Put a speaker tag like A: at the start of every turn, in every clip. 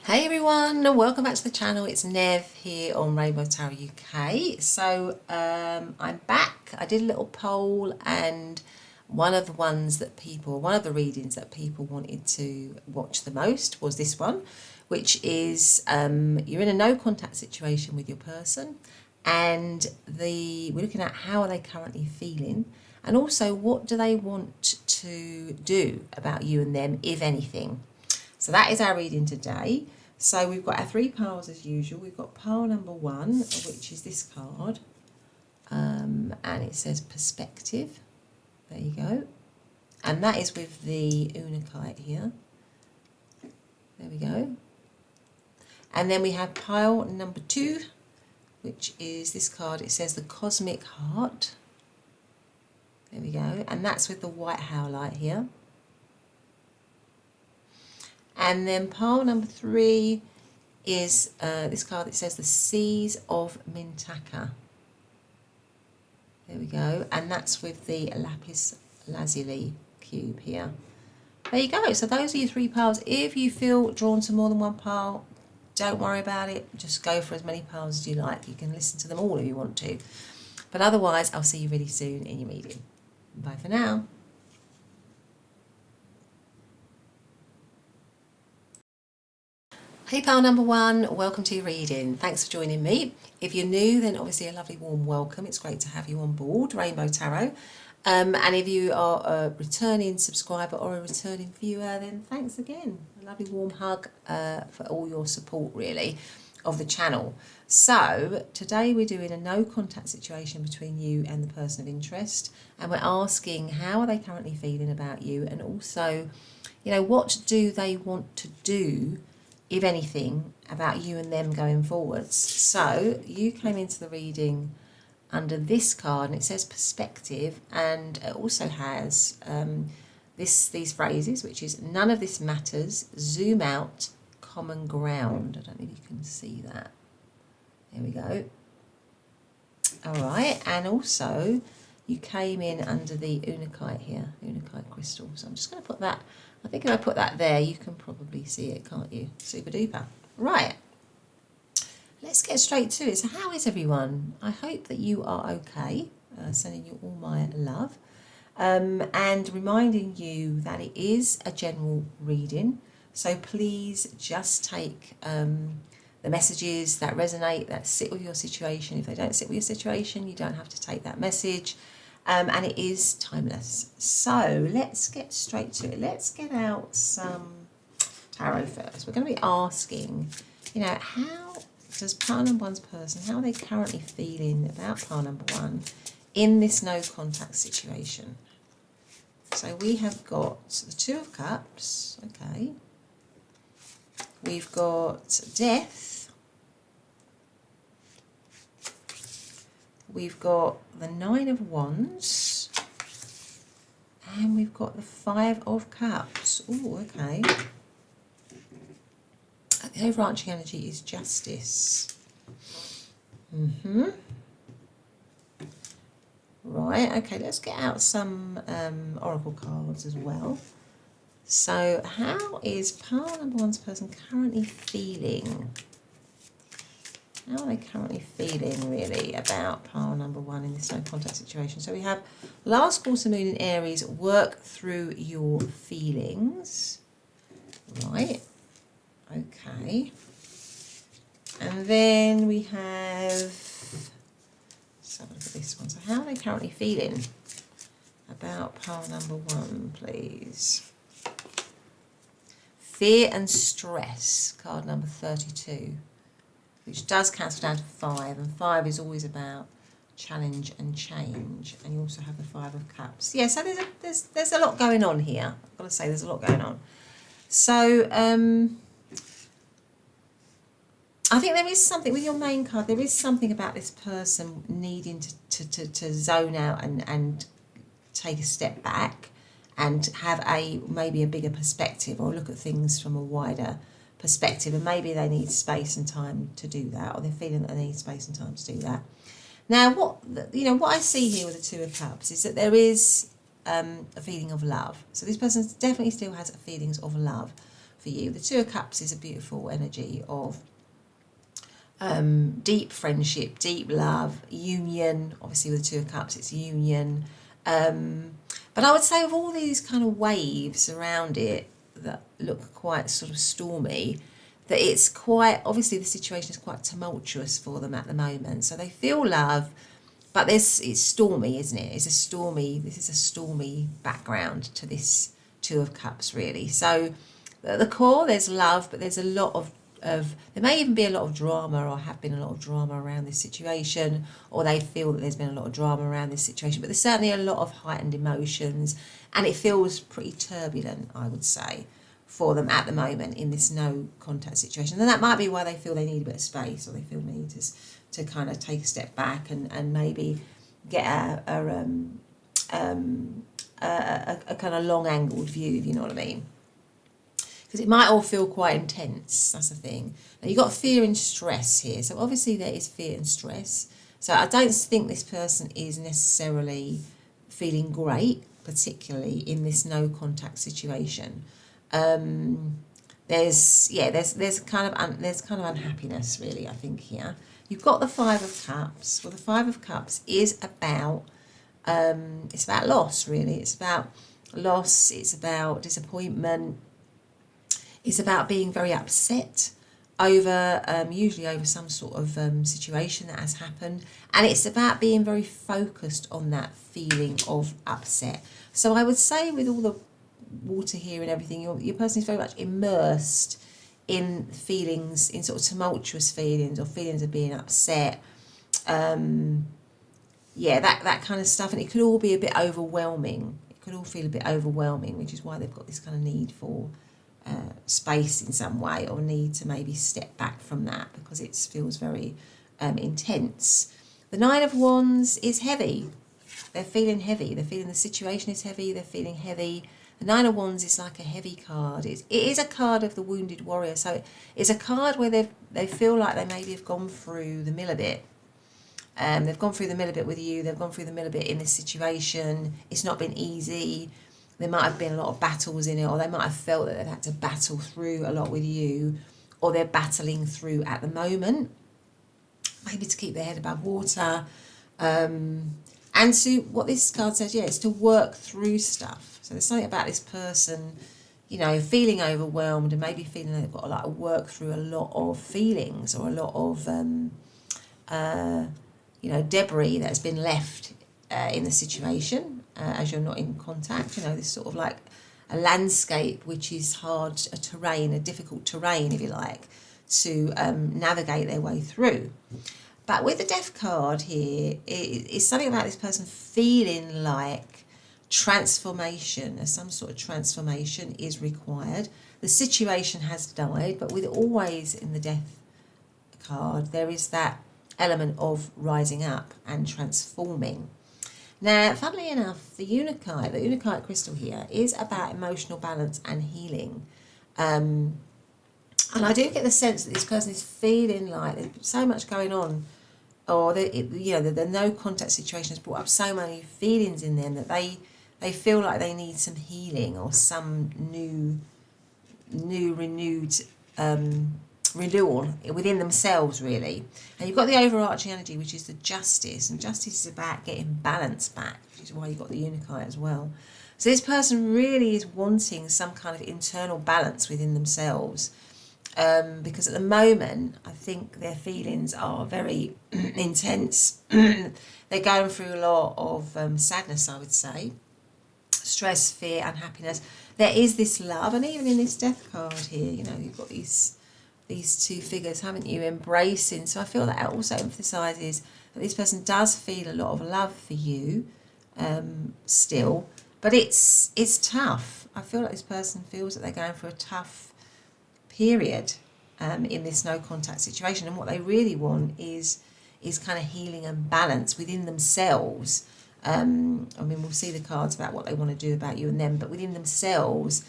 A: Hey everyone, and welcome back to the channel. It's Nev here on Rainbow Tarot UK. So I'm back. I did a little poll, and one of the readings that people wanted to watch the most was this one, which is you're in a no contact situation with your person, and we're looking at how are they currently feeling, and also what do they want to do about you and them, if anything. So that is our reading today. So we've got our three piles as usual. We've got pile number 1, which is this card. And it says perspective. There you go. And that is with the Unakite here. There we go. And then we have pile number 2, which is this card. It says the cosmic heart. There we go. And that's with the white howlite here. And then pile number 3 is this card that says the Seas of Mintaka. There we go. And that's with the Lapis Lazuli cube here. There you go. So those are your 3 piles. If you feel drawn to more than one pile, don't worry about it. Just go for as many piles as you like. You can listen to them all if you want to. But otherwise, I'll see you really soon in your reading. Bye for now. Hey pile number 1, welcome to your reading. Thanks for joining me. If you're new, then obviously a lovely warm welcome. It's great to have you on board Rainbow Tarot. And if you are a returning subscriber or a returning viewer, then thanks again. A lovely warm hug for all your support, really, of the channel. So today we're doing a no contact situation between you and the person of interest, and we're asking how are they currently feeling about you, and also, you know, what do they want to do, if anything, about you and them going forwards. So you came into the reading under this card, and it says perspective, and it also has these phrases, which is none of this matters, zoom out, common ground. I don't know if you can see that. There we go. All right, and also you came in under the Unakite here, Unakite crystal. So I'm just going to put that, I think if I put that there, you can probably see it, can't you? Super duper. Right, let's get straight to it. So how is everyone? I hope that you are okay. Sending you all my love. And reminding you that it is a general reading. So please just take the messages that resonate, that sit with your situation. If they don't sit with your situation, you don't have to take that message. And it is timeless. So let's get straight to it. Let's get out some tarot first. We're going to be asking, you know, how does pile number 1's person, how are they currently feeling about pile number 1 in this no contact situation? So we have got the 2 of Cups, okay. We've got death. We've got the 9 of Wands, and we've got the 5 of Cups. Oh, okay. The overarching energy is justice. Right, okay, let's get out some oracle cards as well. So how is pile number 1's person currently feeling? How are they currently feeling, really, about pile number 1 in this no contact situation? So we have last quarter moon in Aries, work through your feelings. Right. Okay. And then we have, let's have a look at this one. So how are they currently feeling about pile number 1, please? Fear and stress, card number 32. Which does cancel down to 5, and 5 is always about challenge and change. And you also have the 5 of Cups. Yeah, so there's a lot going on here. I've got to say, there's a lot going on. So I think there is something with your main card. There is something about this person needing to zone out and take a step back and have maybe a bigger perspective, or look at things from a wider perspective, and maybe they need space and time to do that, or they're feeling that they need space and time to do that. Now, what I see here with the 2 of Cups is that there is a feeling of love. So this person definitely still has feelings of love for you. The Two of Cups is a beautiful energy of deep friendship, deep love, union. Obviously with the Two of Cups, it's union. But I would say with all these kind of waves around it that look quite sort of stormy, that it's quite, obviously the situation is quite tumultuous for them at the moment. So they feel love, but it's stormy, isn't it? This is a stormy background to this Two of Cups, really. So at the core, there's love, but there's a lot of there may even be a lot of drama, or have been a lot of drama around this situation, or they feel that there's been a lot of drama around this situation, but there's certainly a lot of heightened emotions, and it feels pretty turbulent, I would say, for them at the moment in this no contact situation. And that might be why they feel they need a bit of space, or they feel they need to kind of take a step back and maybe get a kind of long angled view, if you know what I mean. Because it might all feel quite intense, that's the thing. Now you've got fear and stress here, so obviously there is fear and stress. So I don't think this person is necessarily feeling great, particularly in this no contact situation. There's kind of unhappiness, really, I think, here. You've got the Five of Cups. Well, the Five of Cups is about it's about loss, really. It's about loss, it's about disappointment. It's about being very upset over, usually over some sort of situation that has happened. And it's about being very focused on that feeling of upset. So I would say with all the water here and everything, your person is very much immersed in feelings, in sort of tumultuous feelings, or feelings of being upset. That kind of stuff. And it could all be a bit overwhelming. It could all feel a bit overwhelming, which is why they've got this kind of need for space in some way, or need to maybe step back from that because it feels very intense. The Nine of Wands is heavy. They're feeling heavy. They're feeling the situation is heavy. They're feeling heavy. The Nine of Wands is like a heavy card. It is a card of the wounded warrior. So it's a card where they feel like they maybe have gone through the mill a bit. They've gone through the mill a bit with you. They've gone through the mill a bit in this situation. It's not been easy. There might have been a lot of battles in it, or they might have felt that they've had to battle through a lot with you, or they're battling through at the moment, maybe to keep their head above water. And to, what this card says, is to work through stuff. So there's something about this person, feeling overwhelmed and maybe feeling they've got to like work through a lot of feelings, or a lot of, debris that's been left in the situation. As you're not in contact, this sort of like a landscape which is hard, a terrain, a difficult terrain, if you like, to navigate their way through. But with the Death card here, it's something about this person feeling like transformation, some sort of transformation is required. The situation has died, but with always in the Death card, there is that element of rising up and transforming. Now, funnily enough, the Unakite crystal here is about emotional balance and healing. And I do get the sense that this person is feeling like there's so much going on, or the no contact situation has brought up so many feelings in them that they feel like they need some healing, or some renewed renewal within themselves, really. And you've got the overarching energy, which is the Justice, and Justice is about getting balance back, which is why you've got the Unakite as well. So this person really is wanting some kind of internal balance within themselves, because at the moment I think their feelings are very intense. They're going through a lot of sadness, I would say, stress, fear, unhappiness. There is this love, and even in this Death card here, you've got these two figures, haven't you, embracing. So I feel that also emphasises that this person does feel a lot of love for you still, but it's tough. I feel like this person feels that they're going through a tough period in this no contact situation, and what they really want is kind of healing and balance within themselves. We'll see the cards about what they want to do about you and them, but within themselves,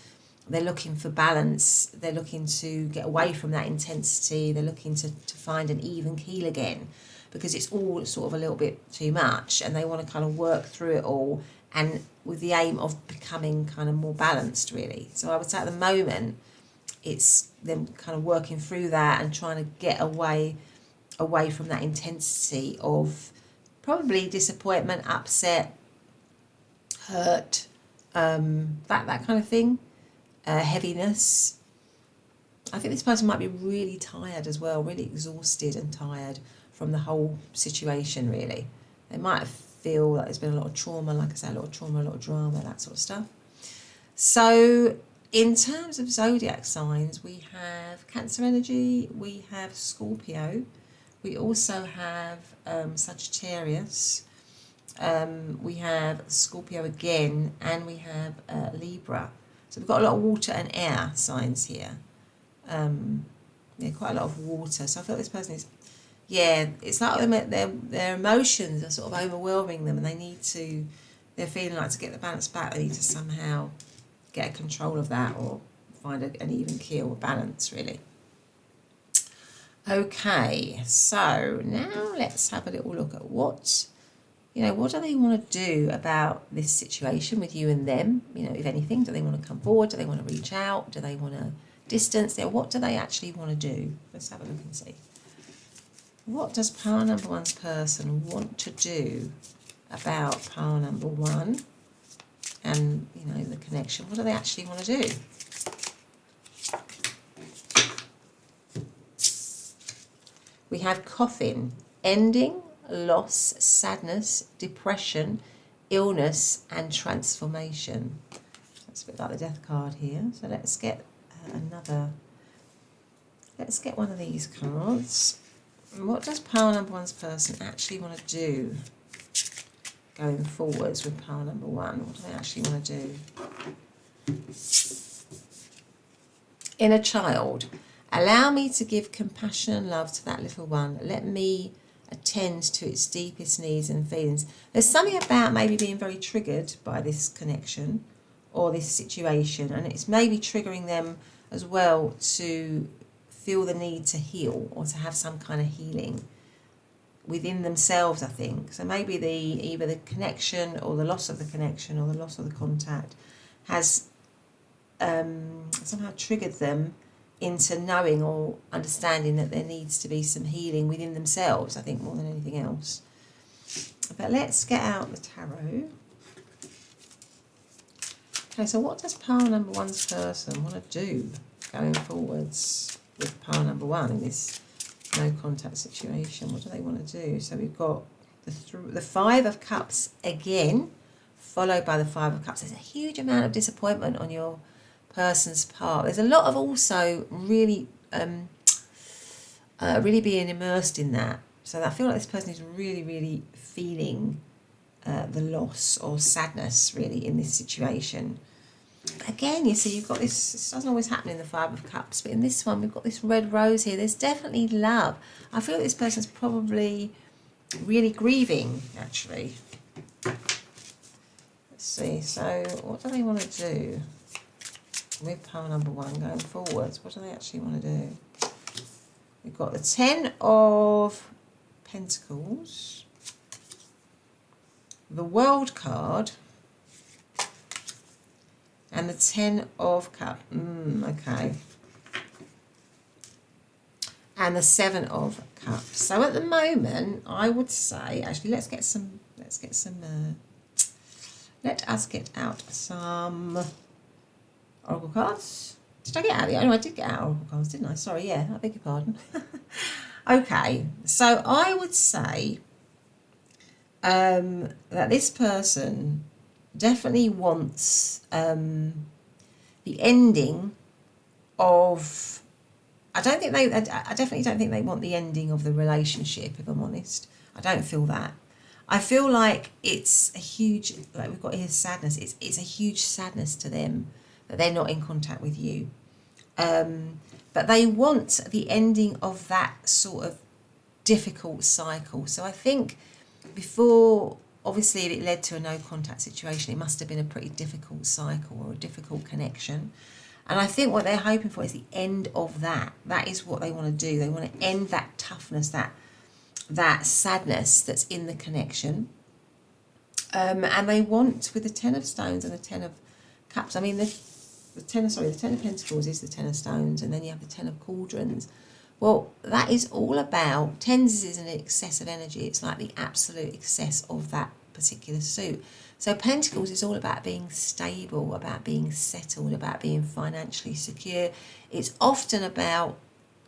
A: they're looking for balance. They're looking to get away from that intensity. They're looking to find an even keel again, because it's all sort of a little bit too much, and they want to kind of work through it all, and with the aim of becoming kind of more balanced, really. So I would say at the moment, it's them kind of working through that and trying to get away from that intensity of probably disappointment, upset, hurt, that kind of thing, heaviness. I think this person might be really tired as well, really exhausted and tired from the whole situation, really. They might feel like there's been a lot of trauma, like I said, a lot of trauma, a lot of drama, that sort of stuff. So in terms of zodiac signs, we have Cancer energy, we have Scorpio, we also have Sagittarius, we have Scorpio again, and we have Libra. So we've got a lot of water and air signs here. Yeah, quite a lot of water. So I feel this person is, yeah, it's like their emotions are sort of overwhelming them, and they're feeling like to get the balance back, they need to somehow get a control of that or find an even keel, balance, really. Okay, so now let's have a little look at what do they want to do about this situation with you and them? If anything, do they want to come forward? Do they want to reach out? Do they want to distance? What do they actually want to do? Let's have a look and see. What does pile number one's person want to do about pile number one and, the connection? What do they actually want to do? We have coffin, ending, loss, sadness, depression, illness, and transformation. That's a bit like the death card here. So let's get let's get one of these cards. What does pile number one's person actually want to do going forwards with pile number one? What do they actually want to do? Inner child. Allow me to give compassion and love to that little one. Let me attend to its deepest needs and feelings. There's something about maybe being very triggered by this connection or this situation, and it's maybe triggering them as well to feel the need to heal or to have some kind of healing within themselves, I think. So maybe either the connection or the loss of the connection or the loss of the contact has somehow triggered them into knowing or understanding that there needs to be some healing within themselves, I think, more than anything else. But let's get out the tarot. Okay, so what does pile number one's person want to do going forwards with pile number one in this no contact situation? What do they want to do? So we've got the Five of Cups again, followed by the Five of Cups. There's a huge amount of disappointment on your person's part. There's a lot of also really really being immersed in that. So I feel like this person is really, really feeling the loss or sadness really in this situation. Again, you see, you've got this doesn't always happen in the Five of Cups, but in this one we've got this red rose here. There's definitely love. I feel like this person's probably really grieving, actually. Let's see, so what do they want to do with pile number one going forwards? What do they actually want to do? We've got the Ten of Pentacles, the World card, and the Ten of Cups. Okay. And the Seven of Cups. So at the moment, I would say, actually, let us get out some Oracle cards. Did I get out the? Oh, no, I did get out Oracle cards, didn't I? Sorry, yeah, I beg your pardon. Okay, so I would say that this person definitely wants the ending of. I definitely don't think they want the ending of the relationship, if I'm honest. I don't feel that. I feel like it's a huge, like we've got here, sadness. It's a huge sadness to them that they're not in contact with you. But they want the ending of that sort of difficult cycle. So I think before, obviously, if it led to a no contact situation, it must have been a pretty difficult cycle or a difficult connection. And I think what they're hoping for is the end of that. That is what they want to do. They want to end that toughness, that sadness that's in the connection. And they want, with the Ten of Stones and the Ten of Cups, I mean, the Ten of Pentacles is the Ten of Stones, and then you have the Ten of Cauldrons. Well, that is all about, tens is an excess of energy. It's like the absolute excess of that particular suit. So Pentacles is all about being stable, about being settled, about being financially secure. It's often about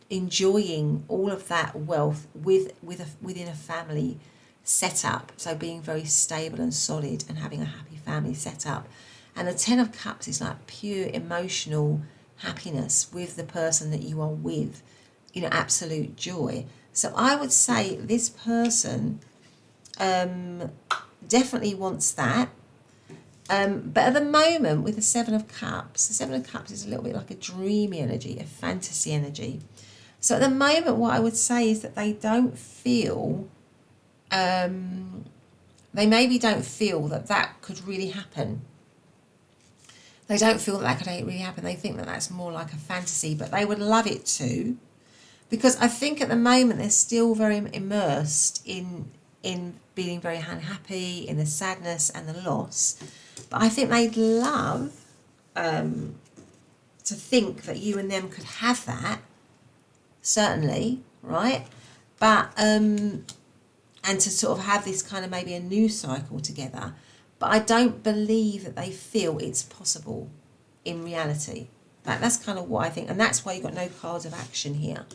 A: enjoying all of that wealth within a family setup. So being very stable and solid and having a happy family setup. And the Ten of Cups is like pure emotional happiness with the person that you are with, you know, absolute joy. So I would say this person definitely wants that. But at the moment, with the Seven of Cups is a little bit like a dreamy energy, a fantasy energy. So at the moment, what I would say is that they don't feel, they maybe don't feel that that could really happen. They don't feel that that could really happen. They think that that's more like a fantasy, but they would love it too. Because I think at the moment they're still very immersed in being very unhappy, in the sadness and the loss. But I think they'd love to think that you and them could have that, certainly, right? But and to sort of have this kind of maybe a new cycle together. But I don't believe that they feel it's possible in reality. That's kind of what I think. And that's why you've got no cards of action here.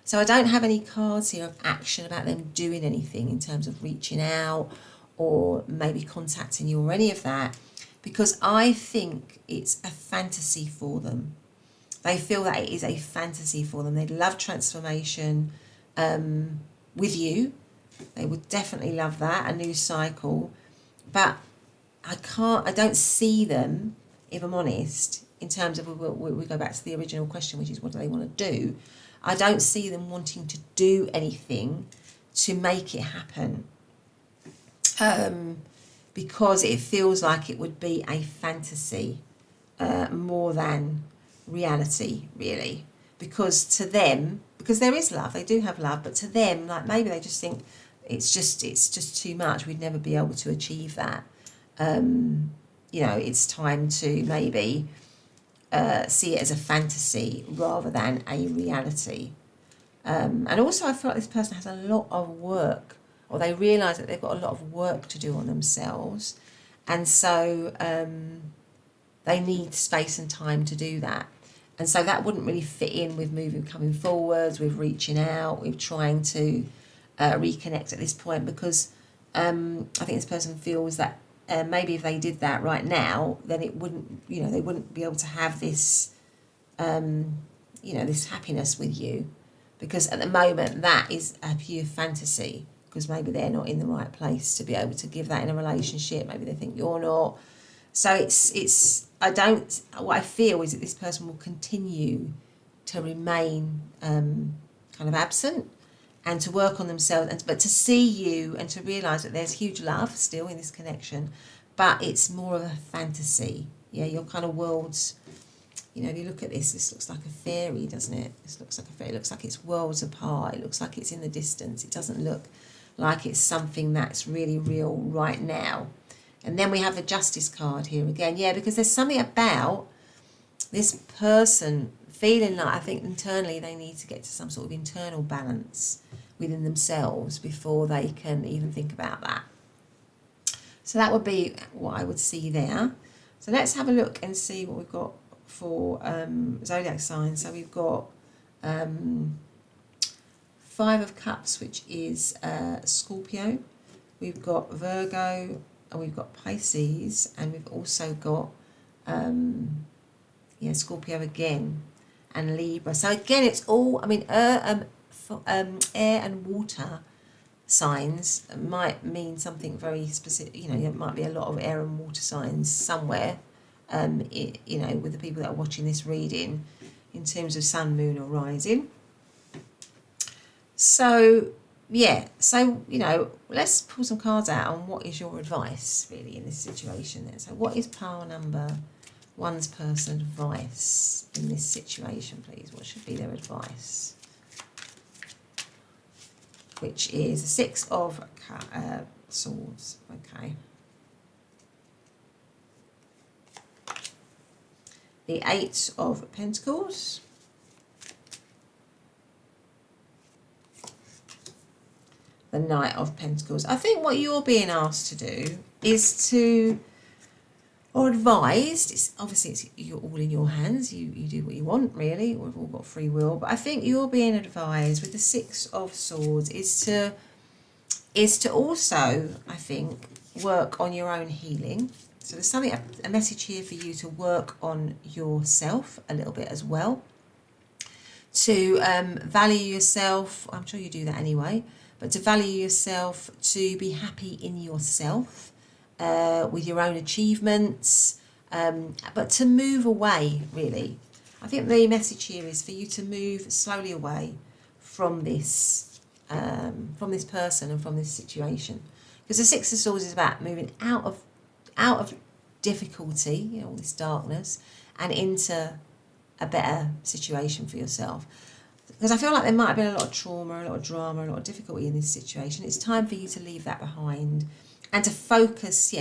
A: So I don't have any cards here of action about them doing anything in terms of reaching out or maybe contacting you or any of that, because I think it's a fantasy for them. They feel that it is a fantasy for them. They'd love transformation with you. They would definitely love that, a new cycle. But I don't see them, if I'm honest, in terms of, we go back to the original question, which is what do they want to do? I don't see them wanting to do anything to make it happen. Because it feels like it would be a fantasy more than reality, really. Because to them, because there is love, they do have love, but to them, like maybe they just think it's just too much. We'd never be able to achieve that. You know, it's time to maybe see it as a fantasy rather than a reality. And also I feel like this person has a lot of work, or they realise that they've got a lot of work to do on themselves, and so they need space and time to do that. And so that wouldn't really fit in with coming forwards, with reaching out, with trying to reconnect at this point, because I think this person feels that maybe if they did that right now, then it wouldn't, you know, they wouldn't be able to have this, you know, this happiness with you, because at the moment that is a pure fantasy, because maybe they're not in the right place to be able to give that in a relationship. Maybe they think you're not. So what I feel is that this person will continue to remain kind of absent and to work on themselves, but to see you and to realise that there's huge love still in this connection, but it's more of a fantasy. Yeah, your kind of worlds, you know, if you look at this looks like a fairy, doesn't it? This looks like a fairy. It looks like it's worlds apart. It looks like it's in the distance. It doesn't look like it's something that's really real right now. And then we have the Justice card here again. Yeah, because there's something about this person feeling like, I think internally they need to get to some sort of internal balance within themselves before they can even think about that. So that would be what I would see there. So let's have a look and see what we've got for zodiac signs. So we've got 5 of Cups, which is Scorpio. We've got Virgo, and we've got Pisces, and we've also got Scorpio again, and Libra. So again, it's all, I mean, air and water signs might mean something very specific. You know, there might be a lot of air and water signs somewhere, you know, with the people that are watching this reading, in terms of sun, moon, or rising. So, yeah, so, you know, let's pull some cards out on what is your advice, really, in this situation then. So what is pile number one's person advice in this situation, please? What should be their advice? Which is 6 of Swords, okay. the Eight of Pentacles, the Knight of Pentacles. I think what you're being asked to do is to, or advised, it's you're all in your hands, you do what you want really, we've all got free will, but I think you're being advised with the Six of Swords is to also, I think, work on your own healing. So there's something, a message here for you to work on yourself a little bit as well, to value yourself. I'm sure you do that anyway, but to value yourself, to be happy in yourself, with your own achievements, but to move away, really. I think the message here is for you to move slowly away from this person and from this situation, because the Six of Swords is about moving out of difficulty, you know, all this darkness, and into a better situation for yourself. Because I feel like there might have been a lot of trauma, a lot of drama, a lot of difficulty in this situation. It's time for you to leave that behind and to focus,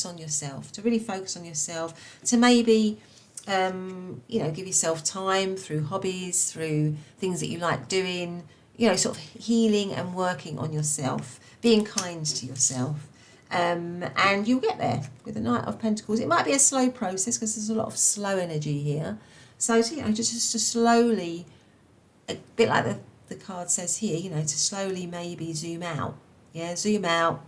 A: on yourself, to really focus on yourself, to maybe, give yourself time through hobbies, through things that you like doing, sort of healing and working on yourself, being kind to yourself. And you'll get there with the Knight of Pentacles. It might be a slow process because there's a lot of slow energy here. So, just to slowly, a bit like the card says here, to slowly maybe zoom out. Yeah, zoom out,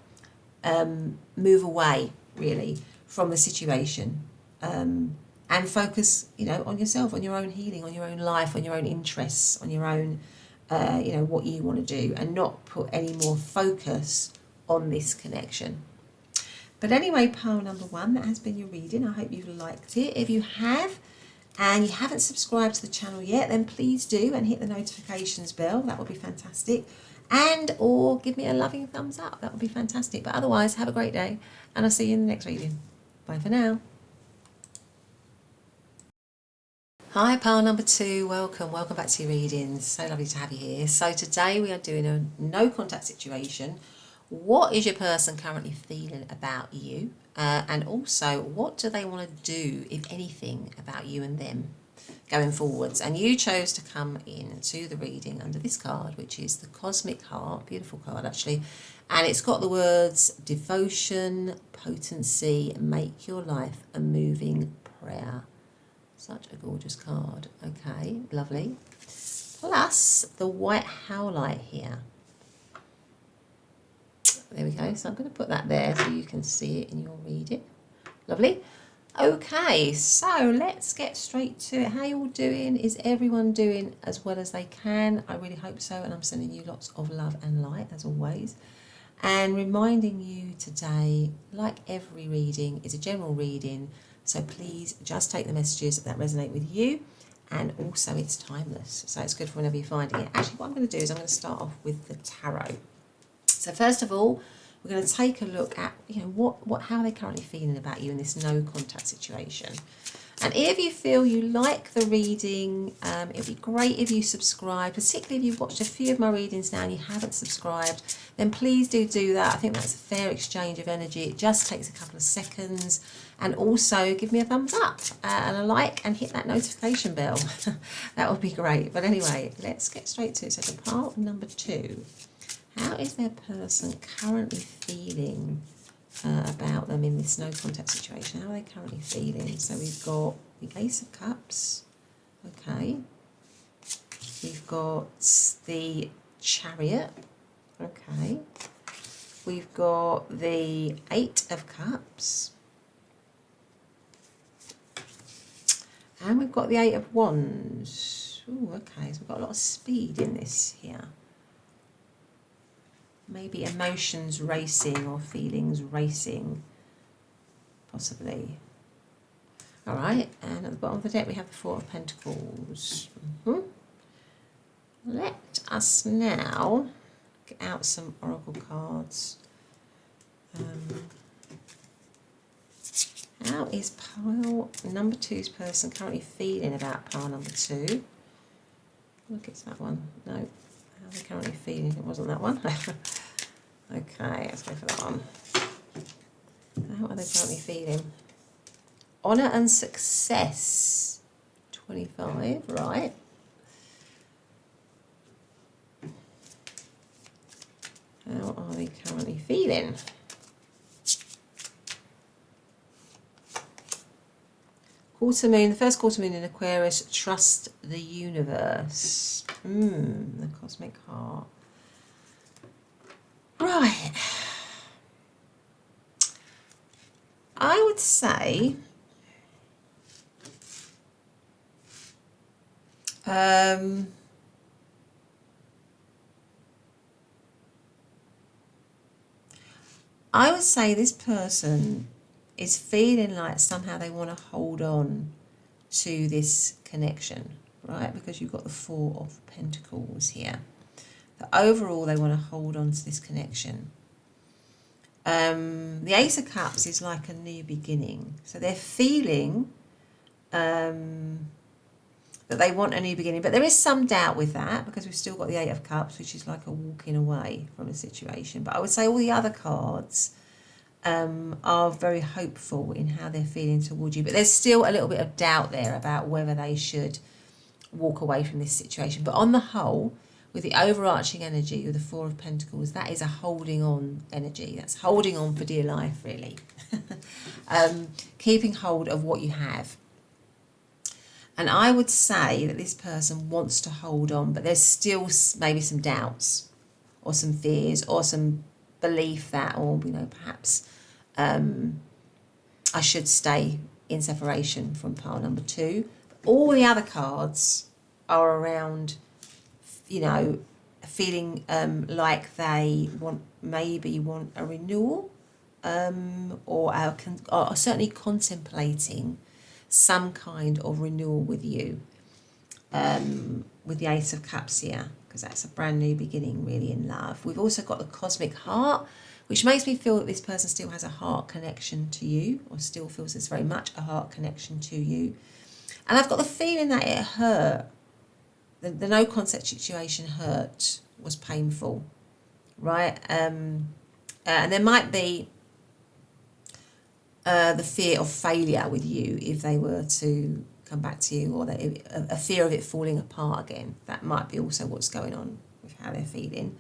A: move away, really, from the situation. And focus, on yourself, on your own healing, on your own life, on your own interests, on your own, what you want to do, and not put any more focus on this connection. But anyway, pile number 1, that has been your reading. I hope you've liked it. If you have, and you haven't subscribed to the channel yet, then please do, and hit the notifications bell. That would be fantastic. And or give me a loving thumbs up. That would be fantastic. But otherwise, have a great day, and I'll see you in the next reading. Bye for now. Hi, pile number 2. Welcome back to your readings. So lovely to have you here. So today we are doing a no contact situation. What is your person currently feeling about you? And also, what do they want to do, if anything, about you and them going forwards? And you chose to come in to the reading under this card, which is the Cosmic Heart. Beautiful card, actually. And it's got the words devotion, potency, make your life a moving prayer. Such a gorgeous card. Okay, lovely. Plus the white howlite here. There we go. So I'm going to put that there so you can see it in your reading. Lovely. Okay, so let's get straight to it. How you all doing? Is everyone doing as well as they can? I really hope so, and I'm sending you lots of love and light as always. And reminding you today, like every reading, is a general reading. So please just take the messages that resonate with you, and also it's timeless. So it's good for whenever you're finding it. Actually, what I'm going to do is I'm going to start off with the tarot. So first of all, we're going to take a look at, how they're currently feeling about you in this no contact situation. And if you feel you like the reading, it would be great if you subscribe, particularly if you've watched a few of my readings now and you haven't subscribed, then please do that. I think that's a fair exchange of energy. It just takes a couple of seconds. And also give me a thumbs up and a like, and hit that notification bell. That would be great. But anyway, let's get straight to it. So the pile number 2. How is their person currently feeling about them in this no contact situation? How are they currently feeling? So we've got the Ace of Cups. Okay. We've got the Chariot. Okay. We've got the Eight of Cups. And we've got the Eight of Wands. Ooh, okay, so we've got a lot of speed in this here. Maybe emotions racing or feelings racing, possibly. All right, and at the bottom of the deck we have the Four of Pentacles. Let us now get out some oracle cards. How is pile number 2's person currently feeling about pile number 2? Look, it's that one. No. How are they currently feeling? It wasn't that one. Okay, let's go for that one. How are they currently feeling? Honour and success. 25, right. How are they currently feeling? Quarter moon, the first quarter moon in Aquarius, trust the universe. The cosmic heart. Right. I would say this person is feeling like somehow they want to hold on to this connection, right? Because you've got the Four of Pentacles here. That overall they want to hold on to this connection. The Ace of Cups is like a new beginning. So they're feeling that they want a new beginning. But there is some doubt with that because we've still got the Eight of Cups, which is like a walking away from a situation. But I would say all the other cards are very hopeful in how they're feeling towards you. But there's still a little bit of doubt there about whether they should walk away from this situation. But on the whole, with the overarching energy with the Four of Pentacles, that is a holding on energy. That's holding on for dear life, really. Keeping hold of what you have. And I would say that this person wants to hold on, but there's still maybe some doubts or some fears or some belief that, or, you know, perhaps I should stay in separation from pile number 2. All the other cards are around, you know, feeling like they maybe want a renewal, or are certainly contemplating some kind of renewal with you, with the Ace of Cups here, because that's a brand new beginning really in love. We've also got the Cosmic Heart, which makes me feel that this person still has a heart connection to you, or still feels there's very much a heart connection to you. And I've got the feeling that it hurt. The no contact situation hurt, was painful, right? And there might be the fear of failure with you if they were to come back to you, or a fear of it falling apart again. That might be also what's going on with how they're feeling.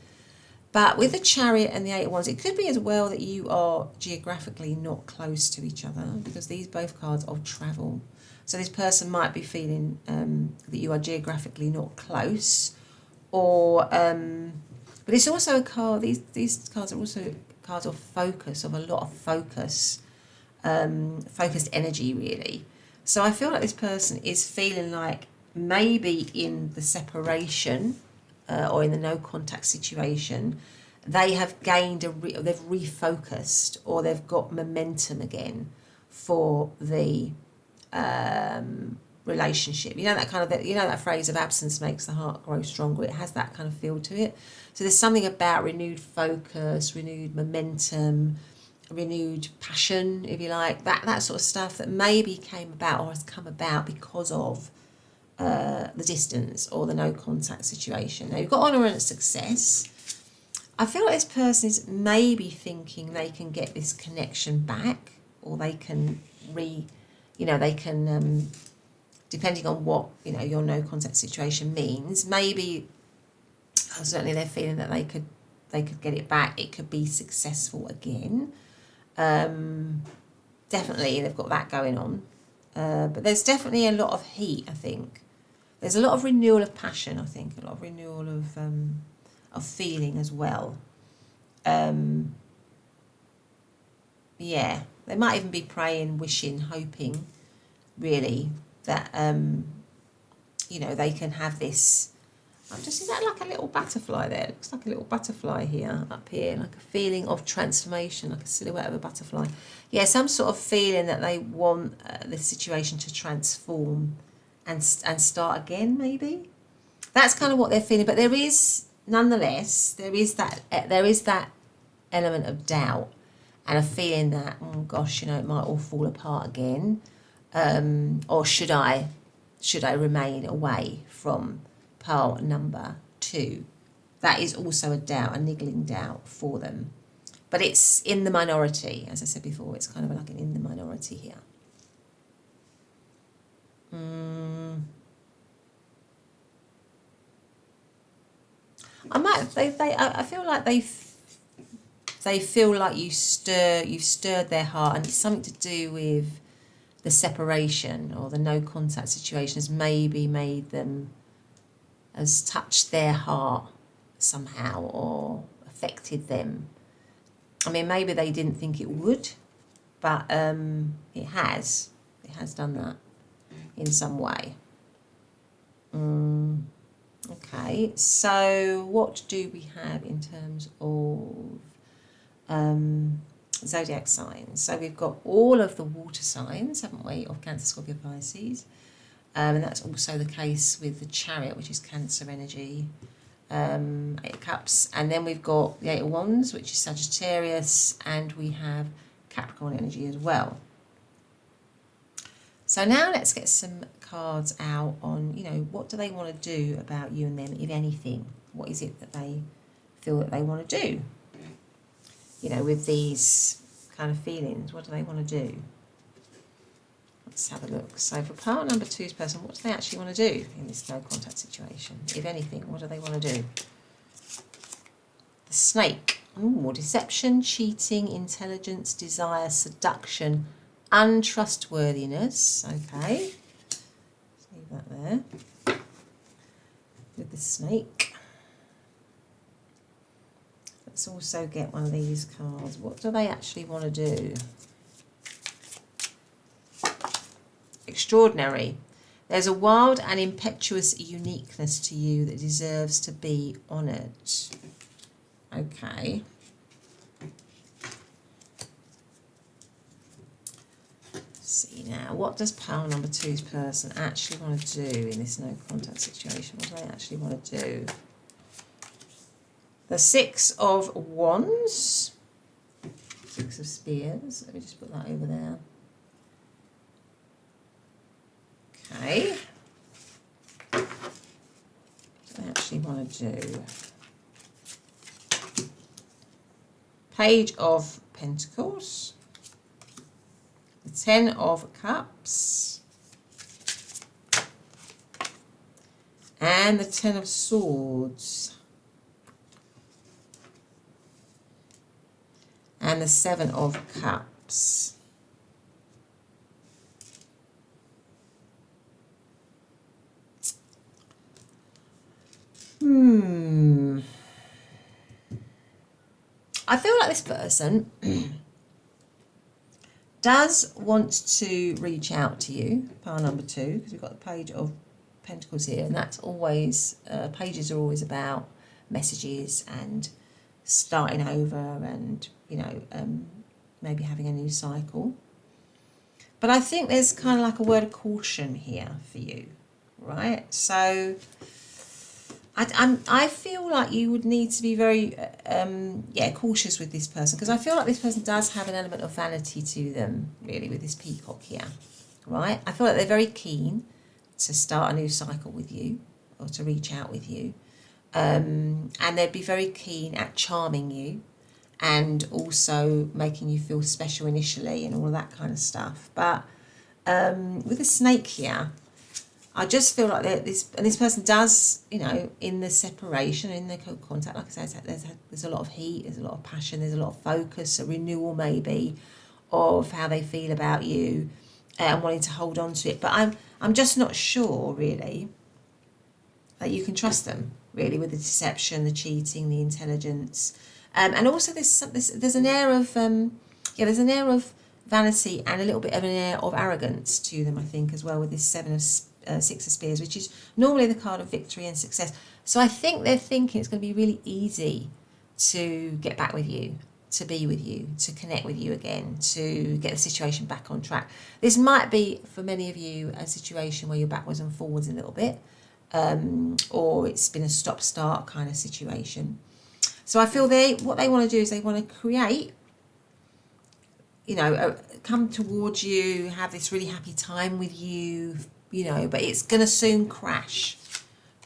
A: But with the Chariot and the Eight of Wands, it could be as well that you are geographically not close to each other, because these both cards of travel. So this person might be feeling that you are geographically not close, or but it's also a card. These cards are also cards of focus, of a lot of focus, focused energy, really. So I feel like this person is feeling like maybe in the separation or in the no contact situation, they have gained they've refocused, or they've got momentum again for the relationship. You know that kind of, you know that phrase of absence makes the heart grow stronger. It has that kind of feel to it. So there's something about renewed focus, renewed momentum, renewed passion, if you like, that sort of stuff that maybe came about or has come about because of the distance or the no contact situation. Now you've got honour and success. I feel like this person is maybe thinking they can get this connection back, or they can depending on what, you know, your no contact situation means, maybe certainly they're feeling that they could get it back. It could be successful again. Definitely they've got that going on. But there's definitely a lot of heat, I think. There's a lot of renewal of passion, I think, a lot of renewal of feeling as well. Yeah, they might even be praying, wishing, hoping, really, that, you know, they can have this. I'm just seeing that like a little butterfly there. It looks like a little butterfly here, up here, like a feeling of transformation, like a silhouette of a butterfly. Yeah, some sort of feeling that they want the situation to transform and start again, maybe. That's kind of what they're feeling. But there is, nonetheless, there is that element of doubt and a feeling that, oh gosh, you know, it might all fall apart again. Or should I remain away from pile number 2? That is also a doubt, a niggling doubt for them. But it's in the minority, as I said before. It's kind of like an in the minority here. I feel like they feel like you've stirred their heart, and it's something to do with the separation or the no contact situation has maybe made them, has touched their heart somehow or affected them. I mean, maybe they didn't think it would, but it has done that in some way. Okay, so what do we have in terms of zodiac signs? So we've got all of the water signs, haven't we, of Cancer, Scorpio, Pisces. And that's also the case with the Chariot, which is Cancer energy, 8 of Cups. And then we've got the 8 of Wands, which is Sagittarius, and we have Capricorn energy as well. So now let's get some cards out on, you know, what do they want to do about you and them, if anything? What is it that they feel that they want to do? You know, with these kind of feelings, what do they want to do? Let's have a look. So for pile number 2's person, what do they actually want to do in this no contact situation? If anything, what do they want to do? The Snake. Ooh, deception, cheating, intelligence, desire, seduction, untrustworthiness. Okay. Let's leave that there. With the Snake. Let's also get one of these cards. What do they actually want to do? Extraordinary. There's a wild and impetuous uniqueness to you that deserves to be honoured. Okay. Let's see now. What does pile number 2's person actually want to do in this no contact situation? What do they actually want to do? The 6 of Wands. 6 of Spears. Let me just put that over there. Okay. What do they actually want to do? Page of Pentacles. The 10 of Cups. And the 10 of Swords. And the 7 of Cups. I feel like this person does want to reach out to you, pile number 2, because we've got the Page of Pentacles here, and that's always, pages are always about messages and starting over and, you know, maybe having a new cycle. But I think there's kind of like a word of caution here for you, right? So I feel like you would need to be very cautious with this person, because I feel like this person does have an element of vanity to them, really, with this peacock here, right? I feel like they're very keen to start a new cycle with you or to reach out with you, and they'd be very keen at charming you and also making you feel special initially and all of that kind of stuff. But with the Snake here, I just feel like this person does, you know, in the separation, in the contact, like I said, there's a lot of heat, there's a lot of passion, there's a lot of focus, a renewal maybe of how they feel about you and wanting to hold on to it. But I'm just not sure, really, that you can trust them, really, with the deception, the cheating, the intelligence. And also there's an air of, there's an air of vanity and a little bit of an air of arrogance to them, I think, as well, with this 6 of Spears, which is normally the card of victory and success. So I think they're thinking it's going to be really easy to get back with you, to be with you, to connect with you again, to get the situation back on track. This might be, for many of you, a situation where you're backwards and forwards a little bit, or it's been a stop-start kind of situation. So I feel what they want to do is they want to create, you know, come towards you, have this really happy time with you, you know, but it's going to soon crash,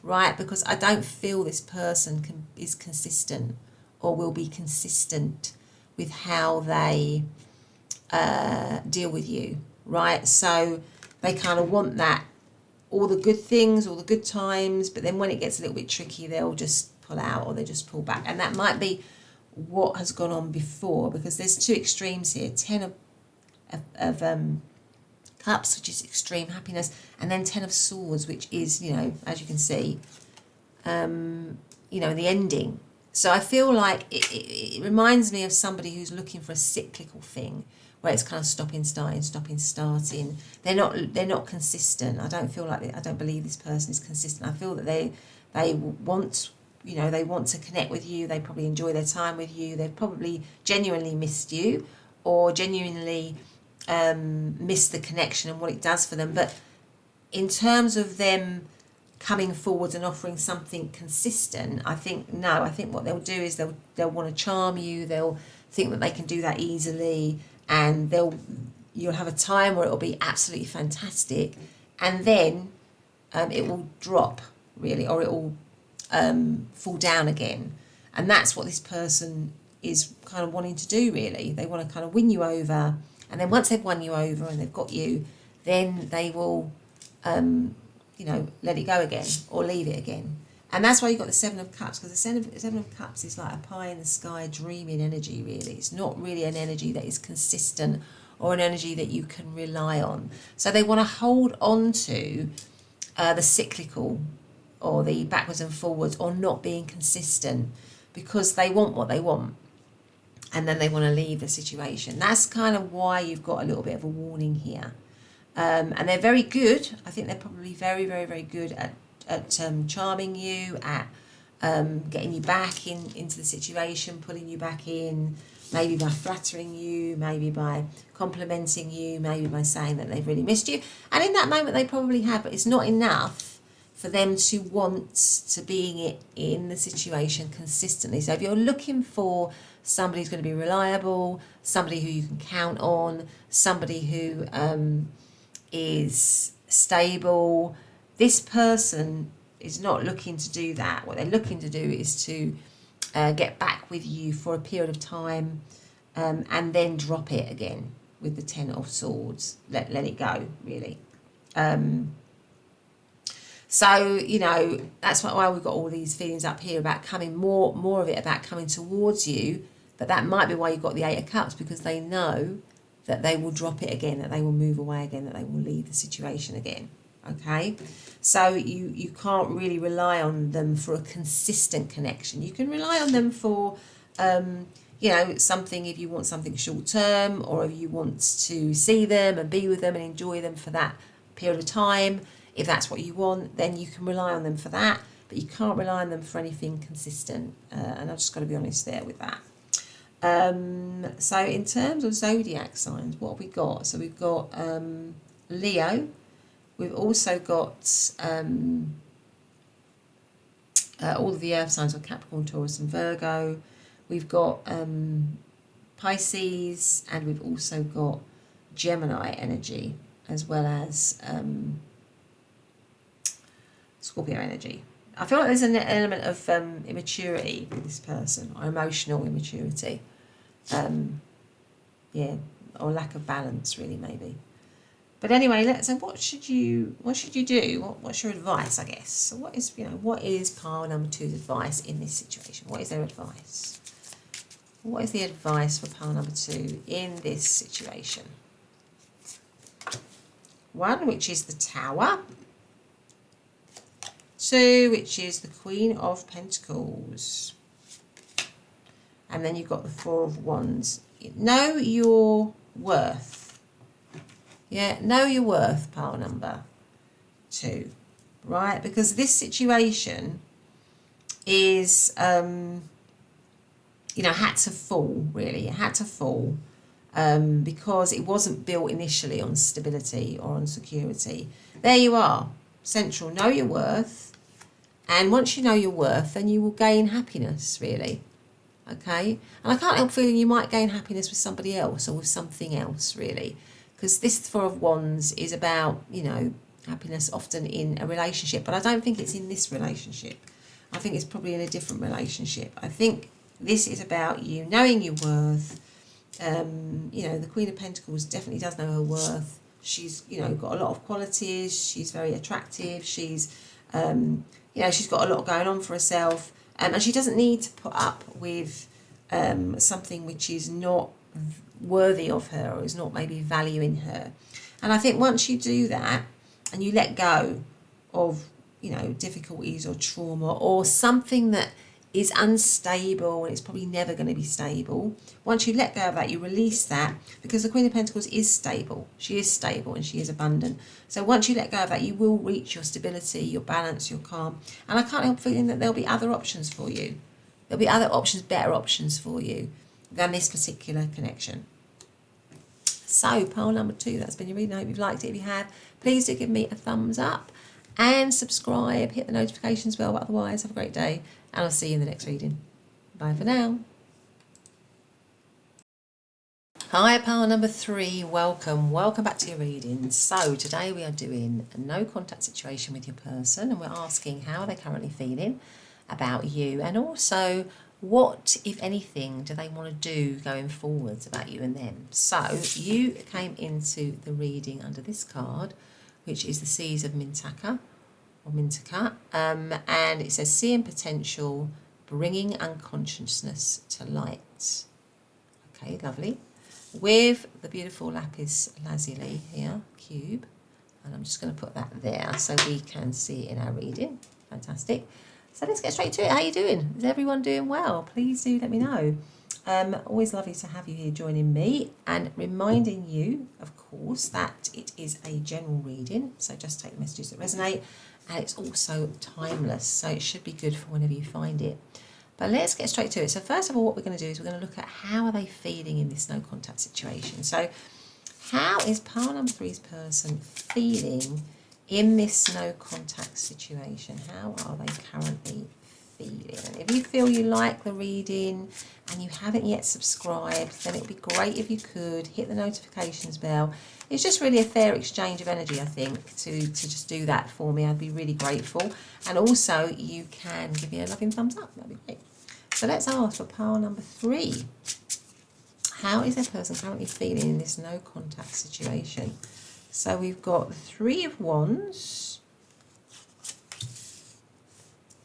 A: right? Because I don't feel this person is consistent or will be consistent with how they deal with you, right? So they kind of want that all the good things, all the good times, but then when it gets a little bit tricky, they'll just pull out or they just pull back. And that might be what has gone on before, because there's two extremes here. 10 of cups, which is extreme happiness, and then 10 of swords, which is, you know, as you can see, you know, the ending. So I feel like it reminds me of somebody who's looking for a cyclical thing, where it's kind of stopping, starting. They're not consistent. I don't believe this person is consistent. I feel that they want, you know, they want to connect with you. They probably enjoy their time with you. They've probably genuinely missed you, or genuinely missed the connection and what it does for them. But in terms of them coming forward and offering something consistent, I think what they'll do is they'll want to charm you. They'll think that they can do that easily, and you'll have a time where it'll be absolutely fantastic, and then it will drop, really, or it will fall down again. And that's what this person is kind of wanting to do, really. They want to kind of win you over, and then once they've won you over and they've got you, then they will you know, let it go again or leave it again. And that's why you've got the Seven of Cups, because the Seven of Cups is like a pie in the sky dreaming energy, really. It's not really an energy that is consistent or an energy that you can rely on. So they want to hold on to the cyclical, or the backwards and forwards, or not being consistent, because they want what they want, and then they want to leave the situation. That's kind of why you've got a little bit of a warning here. And they're very good. I think they're probably very, very, very good at charming you, at getting you back into the situation, pulling you back in, maybe by flattering you, maybe by complimenting you, maybe by saying that they've really missed you. And in that moment they probably have, but it's not enough for them to want to be in the situation consistently. So if you're looking for somebody who's going to be reliable, somebody who you can count on, somebody who is stable, this person is not looking to do that. What they're looking to do is to get back with you for a period of time, and then drop it again with the 10 of Swords. Let it go, really. So, you know, that's why we've got all these feelings up here about coming, more of it about coming towards you. But that might be why you've got the 8 of Cups, because they know that they will drop it again, that they will move away again, that they will leave the situation again. Okay? So you can't really rely on them for a consistent connection. You can rely on them for, you know, something, if you want something short term, or if you want to see them and be with them and enjoy them for that period of time. If that's what you want, then you can rely on them for that, but you can't rely on them for anything consistent. And I've just got to be honest there with that. So in terms of zodiac signs, what have we got? So we've got Leo. We've also got all of the earth signs are Capricorn, Taurus and Virgo. We've got Pisces, and we've also got Gemini energy, as well as Scorpio energy. I feel like there's an element of immaturity with this person, or emotional immaturity. Yeah, or lack of balance, really, maybe. But anyway, so what should you do? What's your advice, I guess? So what is pile number 2's advice in this situation? What is their advice? What is the advice for pile number 2 in this situation? 1, which is the Tower. 2, which is the Queen of Pentacles. And then you've got the 4 of Wands. Know your worth. Yeah, know your worth, pile number 2. Right? Because this situation is, you know, had to fall, really. It had to fall because it wasn't built initially on stability or on security. There you are. Central, know your worth. And once you know your worth, then you will gain happiness, really. Okay? And I can't help feeling you might gain happiness with somebody else or with something else, really. Because this 4 of Wands is about, you know, happiness often in a relationship. But I don't think it's in this relationship. I think it's probably in a different relationship. I think this is about you knowing your worth. You know, the Queen of Pentacles definitely does know her worth. She's, you know, got a lot of qualities. She's very attractive. She's, you know, she's got a lot going on for herself. And she doesn't need to put up with something which is not worthy of her or is not maybe valuing her. And I think once you do that and you let go of, you know, difficulties or trauma or something that is unstable and it's probably never going to be stable, once you let go of that, you release that, because the Queen of Pentacles is stable. She is stable and she is abundant. So once you let go of that, you will reach your stability, your balance, your calm. And I can't help feeling that there'll be other options for you. There'll be other options, better options for you than this particular connection. So pile number 2, that's been your reading. I hope you've liked it. If you have, please do give me a thumbs up and subscribe, hit the notifications bell. But otherwise, have a great day and I'll see you in the next reading. Bye for now. Hi, pile number 3, welcome back to your reading. So today we are doing a no contact situation with your person, and we're asking how are they currently feeling about you, and also what, if anything, do they want to do going forwards about you and them. So you came into the reading under this card, which is the Seas of Mintaka, or Mintaka, and it says seeing potential, bringing unconsciousness to light. Okay, lovely. With the beautiful Lapis Lazuli here, cube, and I'm just going to put that there so we can see it in our reading. Fantastic. So let's get straight to it. How are you doing? Is everyone doing well? Please do let me know. Always lovely to have you here joining me, and reminding you, of course, that it is a general reading, so just take the messages that resonate, and it's also timeless, so it should be good for whenever you find it. But let's get straight to it. So first of all, what we're going to do is we're going to look at how are they feeling in this no contact situation. So how is pile number 3's person feeling in this no contact situation? How are they currently feeling? And if you feel you like the reading and you haven't yet subscribed, then it would be great if you could hit the notifications bell. It's just really a fair exchange of energy, I think, to just do that for me. I'd be really grateful. And also you can give me a loving thumbs up. That'd be great. So let's ask for pile number 3. How is their person currently feeling in this no contact situation? So we've got the 3 of Wands,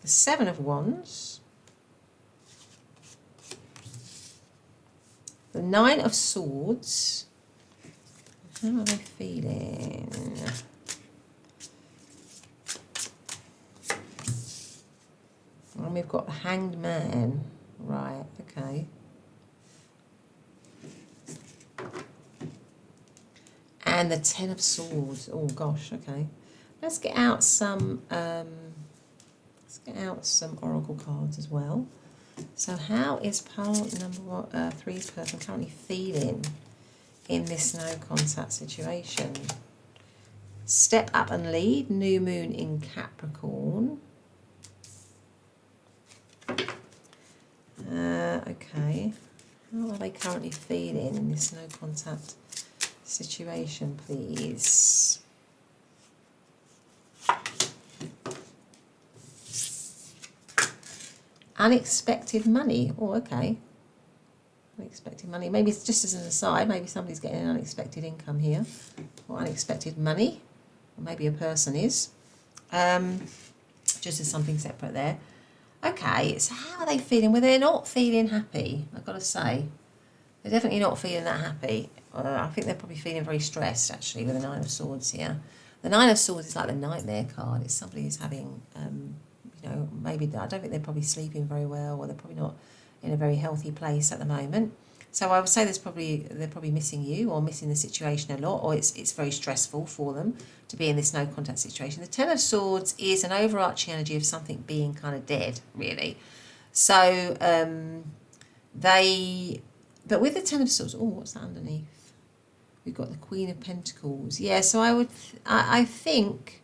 A: the 7 of Wands, the 9 of Swords. How are they feeling? And we've got the Hanged Man. Right, okay. And the 10 of Swords. Oh gosh, okay. Let's get out some oracle cards as well. So how is pile number 3's person currently feeling in this no contact situation? Step up and lead, new moon in Capricorn. Okay. How are they currently feeling in this no contact situation, please? Unexpected money. Oh, okay. Unexpected money. Maybe it's just as an aside, maybe somebody's getting an unexpected income here, or unexpected money, or maybe a person is. Just as something separate there. Okay, so how are they feeling? Well, they're not feeling happy, I've got to say. They're definitely not feeling that happy. I think they're probably feeling very stressed, actually, with the 9 of Swords here. The 9 of Swords is like the nightmare card. It's somebody who's having, you know, maybe, I don't think they're probably sleeping very well, or they're probably not in a very healthy place at the moment. So I would say they're probably missing you, or missing the situation a lot, or it's very stressful for them to be in this no contact situation. The 10 of Swords is an overarching energy of something being kind of dead, really. So but with the 10 of Swords, oh, what's that underneath? We've got the Queen of Pentacles. Yeah, so I think,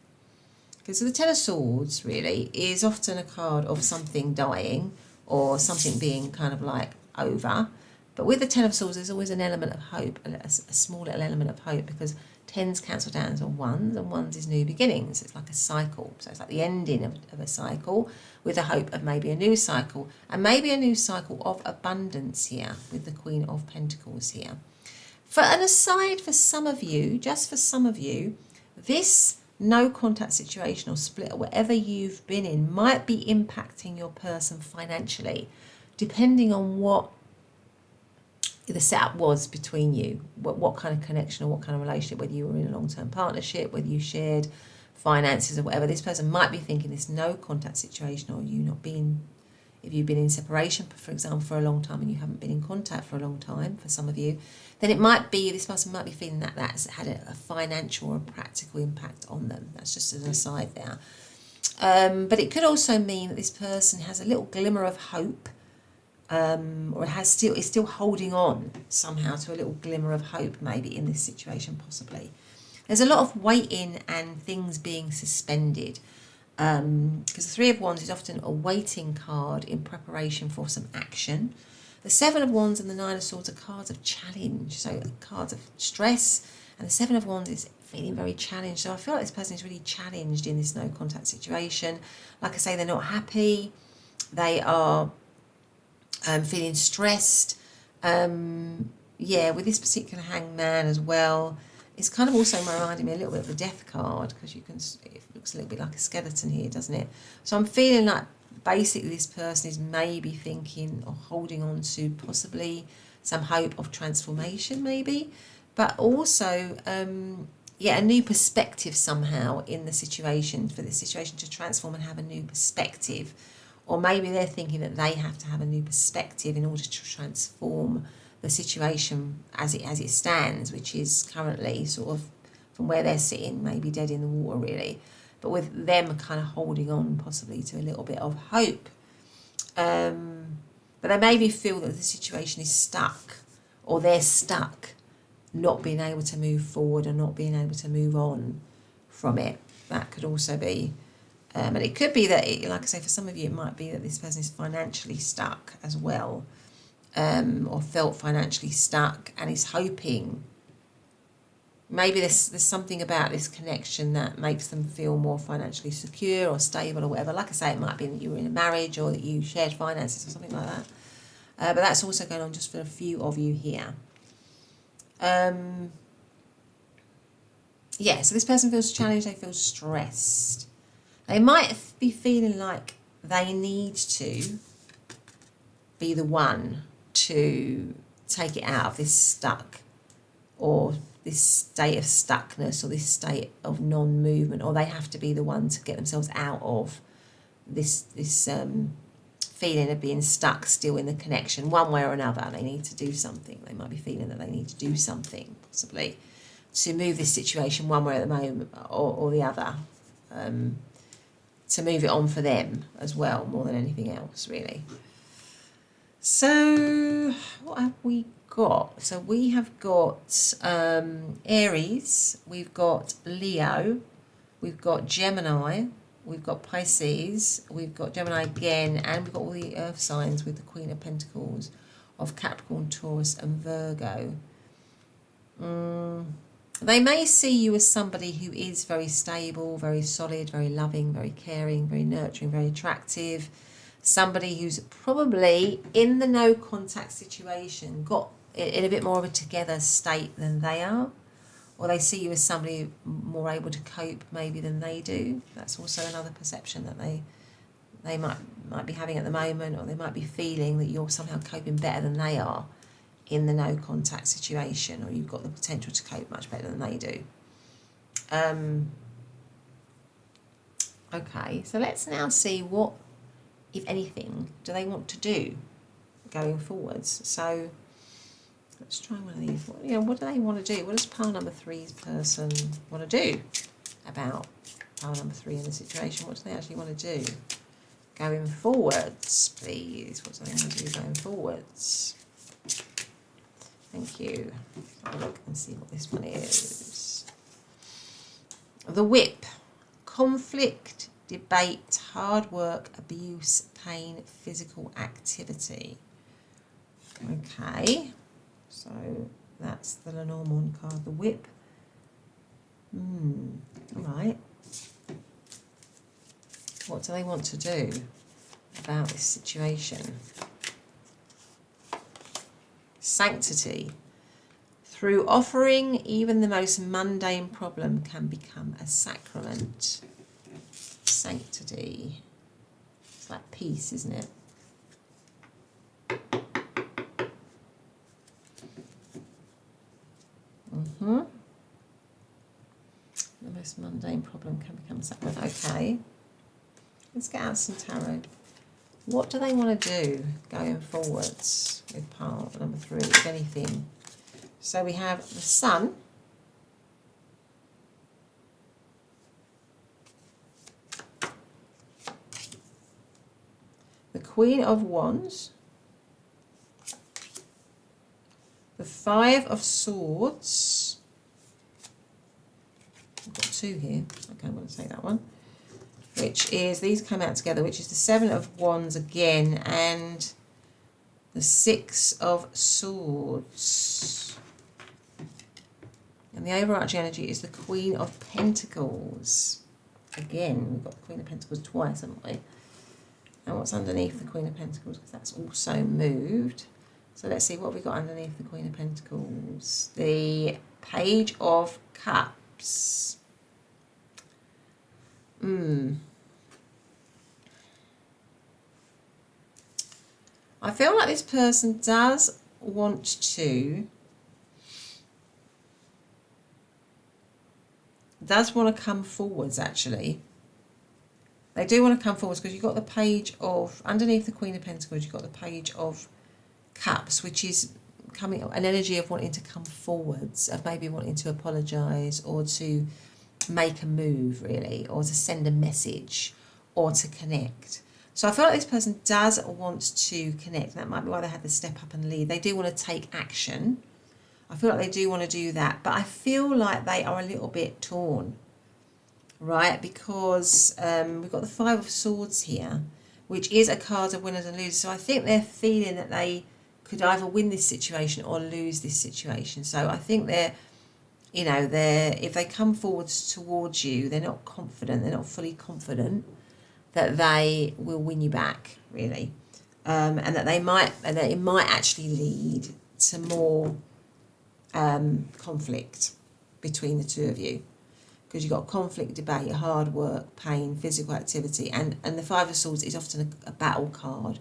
A: because the 10 of Swords really is often a card of something dying, or something being kind of like over. But with the 10 of Swords, there's always an element of hope, a small little element of hope, because 10s cancel down on 1s, and 1s is new beginnings. It's like a cycle. So it's like the ending of a cycle, with the hope of maybe a new cycle, and maybe a new cycle of abundance here with the Queen of Pentacles here. For an aside, for some of you, just for some of you, this no contact situation or split or whatever you've been in might be impacting your person financially, depending on what the setup was between you, what kind of connection or what kind of relationship, whether you were in a long-term partnership, whether you shared finances or whatever. This person might be thinking this no contact situation, or you not being, if you've been in separation, for example, for a long time and you haven't been in contact for a long time, for some of you, then it might be, this person might be feeling that that's had a financial or a practical impact on them. That's just an aside there. But it could also mean that this person has a little glimmer of hope, or is still holding on somehow to a little glimmer of hope maybe in this situation possibly. There's a lot of waiting and things being suspended, because the Three of Wands is often a waiting card in preparation for some action. The Seven of Wands and the Nine of Swords are cards of challenge, so cards of stress, and the Seven of Wands is feeling very challenged. So I feel like this person is really challenged in this no contact situation. Like I say, they're not happy, they are feeling stressed. With this particular Hangman as well, it's kind of also reminding me a little bit of the Death card, because it looks a little bit like a skeleton here, doesn't it? So I'm feeling like basically this person is maybe thinking or holding on to possibly some hope of transformation maybe, but also a new perspective somehow in the situation, for the situation to transform and have a new perspective. Or maybe they're thinking that they have to have a new perspective in order to transform the situation as it stands, which is currently sort of, from where they're sitting, maybe dead in the water really, but with them kind of holding on possibly to a little bit of hope. But they maybe feel that the situation is stuck, or they're stuck, not being able to move forward or not being able to move on from it. That could also be. And it could be that, like I say, for some of you, it might be that this person is financially stuck as well, or felt financially stuck and is hoping. Maybe there's something about this connection that makes them feel more financially secure or stable or whatever. Like I say, it might be that you were in a marriage or that you shared finances or something like that. But that's also going on just for a few of you here. So this person feels challenged, they feel stressed. They might be feeling like they need to be the one to take it out of this stuck, or this state of stuckness, or this state of non-movement, or they have to be the one to get themselves out of this feeling of being stuck still in the connection, one way or another. They need to do something. They might be feeling that they need to do something, possibly, to move this situation one way at the moment or the other. To move it on for them as well, more than anything else, really. So, what have we got? So we have got Aries, we've got Leo, we've got Gemini, we've got Pisces, we've got Gemini again, and we've got all the earth signs with the Queen of Pentacles of Capricorn, Taurus and Virgo. They may see you as somebody who is very stable, very solid, very loving, very caring, very nurturing, very attractive. Somebody who's probably in the no contact situation got in a bit more of a together state than they are. Or they see you as somebody more able to cope maybe than they do. That's also another perception that they might be having at the moment, or they might be feeling that you're somehow coping better than they are in the no contact situation, or you've got the potential to cope much better than they do. Okay, so let's now see what, if anything, do they want to do going forwards. So let's try one of these. What do they want to do? What does pile number 3's person want to do about pile number 3 in the situation? What do they actually want to do going forwards, please? What do they want to do going forwards? Thank you. Have a look and see what this one is. The Whip. Conflict, debate, hard work, abuse, pain, physical activity. Okay. So that's the Lenormand card, the Whip. All right. What do they want to do about this situation? Sanctity. Through offering, even the most mundane problem can become a sacrament. Sanctity. It's like peace, isn't it? The most mundane problem can become a sacrament. Okay. Let's get out some tarot. What do they want to do going forwards with part number 3, if anything? So we have the Sun. The Queen of Wands. The 5 of Swords. I've got 2 here. Okay, I'm going to take that one. Which is, these come out together, which is the 7 of Wands again, and the 6 of Swords. And the overarching energy is the Queen of Pentacles. Again, we've got the Queen of Pentacles twice, haven't we? And what's underneath the Queen of Pentacles? Because that's also moved. So let's see what we got underneath the Queen of Pentacles. The Page of Cups. I feel like this person does want to come forwards, actually. They do want to come forwards because you've got the Page of, underneath the Queen of Pentacles, you've got the Page of Cups, which is coming, an energy of wanting to come forwards, of maybe wanting to apologise or to make a move, really, or to send a message or to connect. So I feel like this person does want to connect. That might be why they had to step up and lead. They do want to take action. I feel like they do want to do that, but I feel like they are a little bit torn, right? Because we've got the 5 of Swords here, which is a card of winners and losers. So I think they're feeling that they could either win this situation or lose this situation. So I think they're, you know, if they come forwards towards you, they're not confident, they're not fully confident that they will win you back, really. And that it might actually lead to more conflict between the two of you. Because you've got conflict, debate, hard work, pain, physical activity. And the 5 of Swords is often a battle card,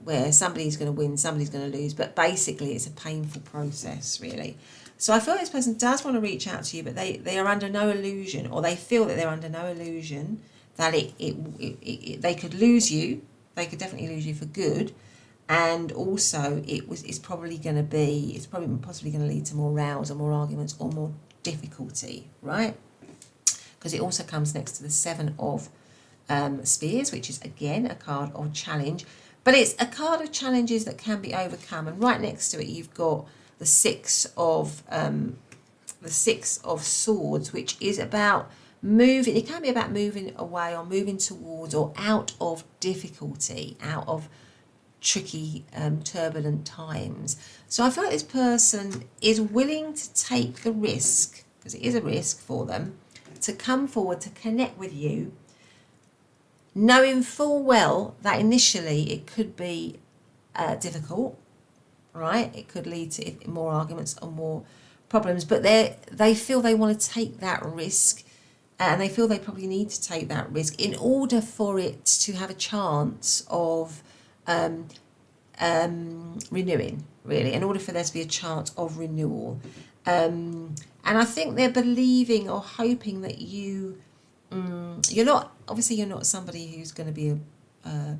A: where somebody's going to win, somebody's going to lose. But basically, it's a painful process, really. So I feel this person does want to reach out to you, but they are under no illusion, or they feel that they're under no illusion that they could lose you. They could definitely lose you for good. And also, it's probably possibly going to lead to more rows or more arguments or more difficulty, right? Because it also comes next to the 7 of Spears, which is again a card of challenge, but it's a card of challenges that can be overcome. And right next to it, you've got the 6 of Swords, which is about moving. It can be about moving away or moving towards or out of difficulty, out of tricky, turbulent times. So I feel like this person is willing to take the risk, because it is a risk for them, to come forward, to connect with you, knowing full well that initially it could be difficult, right? It could lead to more arguments or more problems, but they feel they want to take that risk, and they feel they probably need to take that risk in order for it to have a chance of renewing, really, in order for there to be a chance of renewal. And I think they're believing or hoping that you're not somebody who's going to be a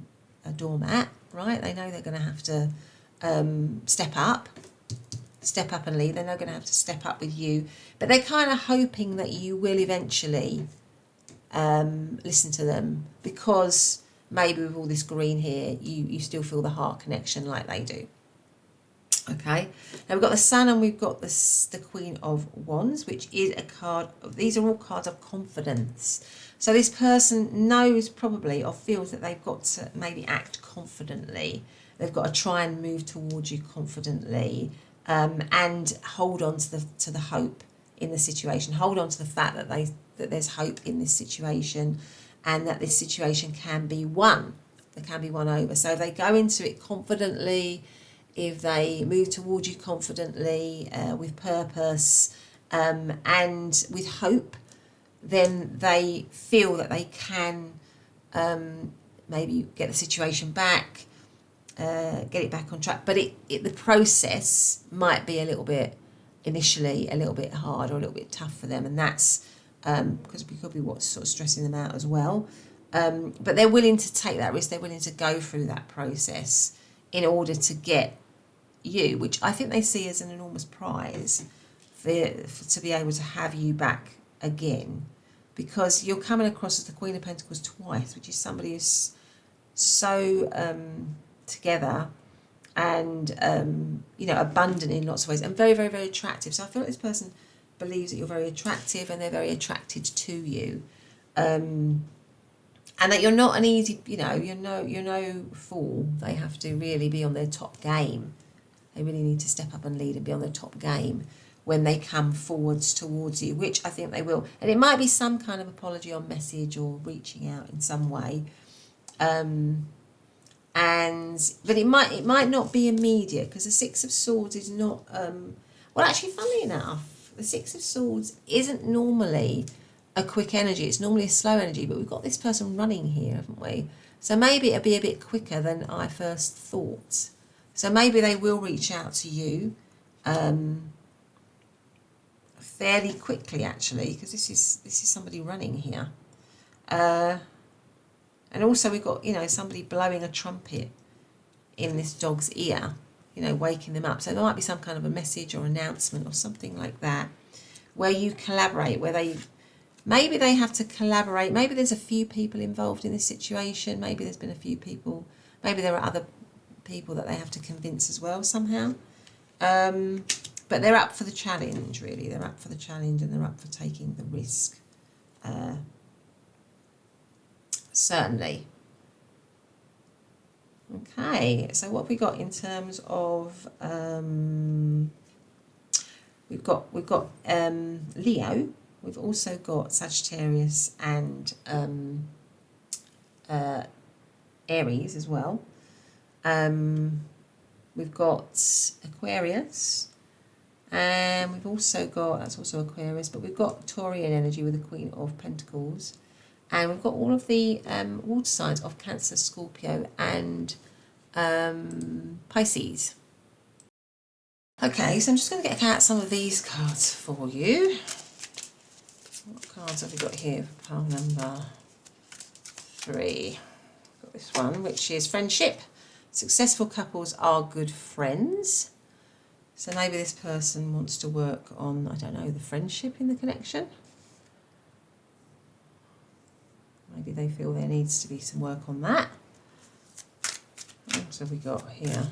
A: doormat, right? They know they're going to have to step up and lead. They're not going to have to step up with you, but they're kind of hoping that you will eventually listen to them, because maybe with all this green here, you still feel the heart connection like they do. Okay, now we've got the Sun and we've got the Queen of Wands, which is a card of, these are all cards of confidence. So this person knows probably, or feels that they've got to maybe act confidently. They've got to try and move towards you confidently, and hold on to the hope in the situation. Hold on to the fact that there's hope in this situation, and that this situation can be won. There can be won over. So if they go into it confidently, if they move towards you confidently, with purpose, and with hope, then they feel that they can maybe get the situation back, get it back on track. But the process might be a little bit, initially, a little bit hard or a little bit tough for them, and that's because it could be what's sort of stressing them out as well. But they're willing to take that risk. They're willing to go through that process in order to get you, which I think they see as an enormous prize to be able to have you back again, because you're coming across as the Queen of Pentacles twice, which is somebody who's so together and abundant in lots of ways, and very, very, very attractive. So I feel like this person believes that you're very attractive and they're very attracted to you, and that you're not an easy, you're no fool. They have to really be on their top game. They really need to step up and lead and be on their top game when they come forwards towards you, which I think they will. And it might be some kind of apology on message or reaching out in some way. But it might not be immediate, because the Six of Swords is not, well, actually, funnily enough, the Six of Swords isn't normally a quick energy. It's normally a slow energy, but we've got this person running here, haven't we? So maybe it'll be a bit quicker than I first thought. So maybe they will reach out to you fairly quickly, actually, because this is somebody running here. And also we've got, somebody blowing a trumpet in this dog's ear, waking them up. So there might be some kind of a message or announcement or something like that, where you collaborate, maybe they have to collaborate. Maybe there's a few people involved in this situation. Maybe there's been a few people. Maybe there are other people that they have to convince as well somehow. But they're up for the challenge, really. They're up for the challenge and they're up for taking the risk. Certainly. Okay, so what have we got in terms of we've got Leo. We've also got Sagittarius and Aries as well. We've got Aquarius, and we've also got, that's also Aquarius, but we've got Taurian energy with the Queen of Pentacles, and we've got all of the water signs of Cancer, Scorpio, and Pisces. Okay, so I'm just going to get out some of these cards for you. What cards have we got here for pile number 3? Got this one, which is friendship. Successful couples are good friends. So maybe this person wants to work on, I don't know, the friendship in the connection. Maybe they feel there needs to be some work on that. What have we got here?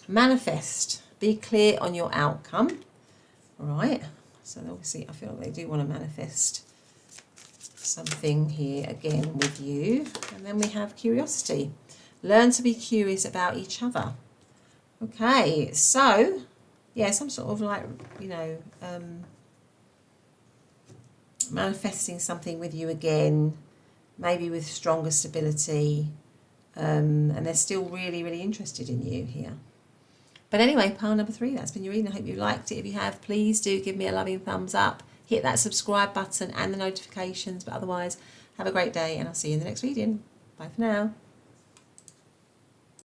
A: Manifest. Be clear on your outcome. All right. So obviously I feel like they do want to manifest something here again with you. And then we have curiosity. Learn to be curious about each other. Okay, so yeah, some sort of like, manifesting something with you again, maybe with stronger stability, and they're still really, really interested in you here. But anyway, pile number 3, that's been your reading. I hope you liked it. If you have, please do give me a loving thumbs up. Hit that subscribe button and the notifications. But otherwise, have a great day, and I'll see you in the next reading. Bye for now.